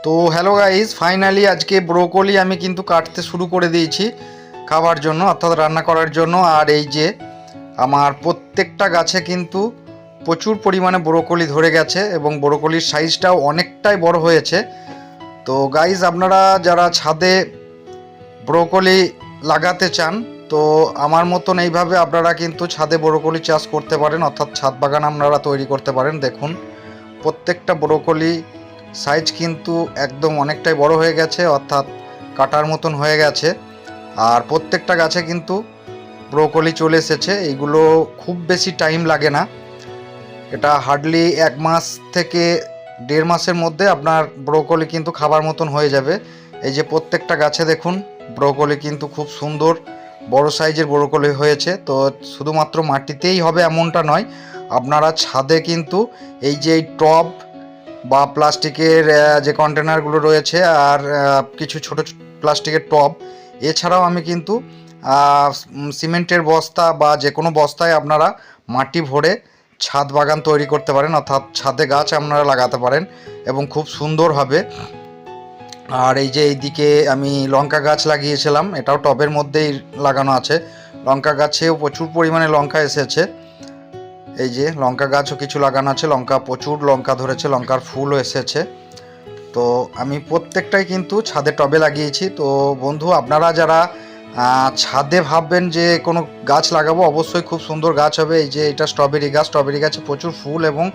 তো hello guys, finally আজকে broccoli আমি কিন্তু কাটতে শুরু করে দিয়েছি খাবার জন্য, অর্থাৎ রান্না করার জন্য। আর এই যে আমার প্রত্যেকটা গাছে কিন্তু প্রচুর পরিমাণে ব্রোকলি ধরে গেছে এবং ব্রোকলির সাইজটাও অনেকটাই বড় হয়েছে। তো গাইস, আপনারা যারা ছাদে ব্রোকলি লাগাতে চান, তো আমার মতন এইভাবে আপনারা কিন্তু ছাদে ব্রোকলি চাষ করতে পারেন, অর্থাৎ ছাদ বাগান আপনারা তৈরি করতে পারেন। দেখুন, প্রত্যেকটা ব্রোকলি সাইজ কিন্তু একদম অনেকটাই বড় হয়ে গেছে, অর্থাৎ কাটার মতন হয়ে গেছে। আর প্রত্যেকটা গাছে কিন্তু ব্রোকলি চলে এসেছে। এইগুলো খুব বেশি টাইম লাগে না, এটা হার্ডলি 1 মাস থেকে 1.5 মাসের মধ্যে আপনার ব্রোকলি কিন্তু খাবার মতন হয়ে যাবে। এই যে প্রত্যেকটা গাছে দেখুন, ব্রোকলি কিন্তু খুব সুন্দর বড় সাইজের ব্রোকলি হয়েছে। তো শুধুমাত্র মাটিতেই হবে এমনটা নয়, আপনারা ছাদে কিন্তু এই যে এই টব বা প্লাস্টিকের যে কন্টেনারগুলো রয়েছে, আর কিছু ছোট প্লাস্টিকের টব, এছাড়াও আমি কিন্তু সিমেন্টের বস্তা বা যে কোনো বস্তায় আপনারা মাটি ভরে ছাদ বাগান তৈরি করতে পারেন, অর্থাৎ ছাদে গাছ আপনারা লাগাতে পারেন এবং খুব সুন্দর হবে। আর এই যে এইদিকে আমি লঙ্কা গাছ লাগিয়েছিলাম, এটাও টবের মধ্যেই লাগানো আছে। লঙ্কা গাছেও প্রচুর পরিমাণে লঙ্কা এসেছে। এই যে লঙ্কা গাছও কিছু লাগানো আছে, লঙ্কা প্রচুর লঙ্কা ধরেছে, লঙ্কার ফুলও এসেছে। তো আমি প্রত্যেকটাই কিন্তু ছাদে টবে লাগিয়েছি। তো বন্ধু, আপনারা যারা ছাদে ভাববেন যে কোনো গাছ লাগাবো, অবশ্যই খুব সুন্দর গাছ হবে। এই যে এটা স্ট্রবেরি গাছ, স্ট্রবেরি গাছে প্রচুর ফুল এবং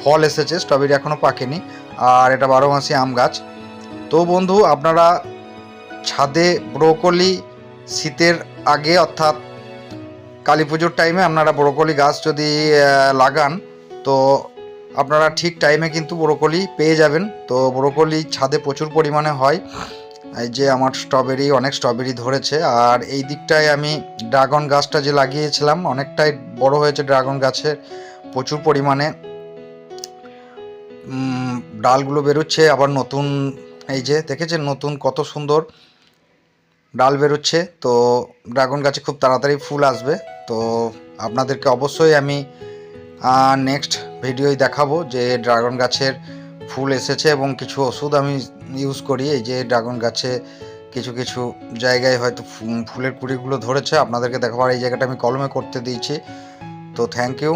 ফল এসেছে, স্ট্রবেরি এখনও পাকেনি। আর এটা 12 মাসি আম গাছ। তো বন্ধু, আপনারা ছাদে ব্রোকলি শীতের আগে, অর্থাৎ কালী পুজোর টাইমে আপনারা ব্রোকলি গাছ যদি লাগান, তো আপনারা ঠিক টাইমে কিন্তু ব্রোকলি পেয়ে যাবেন। তো ব্রোকলি ছাদে প্রচুর পরিমাণে হয়। এই যে আমার অনেক স্ট্রবেরি ধরেছে। আর এই দিকটায় আমি ড্রাগন গাছটা যে লাগিয়েছিলাম, অনেকটাই বড় হয়েছে ড্রাগন গাছের, প্রচুর পরিমাণে ডালগুলো বেরোচ্ছে। আবার নতুন, এই যে দেখেছেন নতুন কত সুন্দর ডাল বেরোচ্ছে। তো ড্রাগন গাছে খুব তাড়াতাড়ি ফুল আসবে। তো আপনাদেরকে অবশ্যই আমি নেক্সট ভিডিওয় দেখাবো যে ড্রাগন গাছের ফুল এসেছে এবং কিছু ওষুধ আমি ইউজ করি। এই যে ড্রাগন গাছে কিছু কিছু জায়গায় হয়তো ফুলের কুড়িগুলো ধরেছে, আপনাদেরকে দেখাবার এই জায়গাটা আমি কলমে করতে দিয়েছি। তো থ্যাংক ইউ।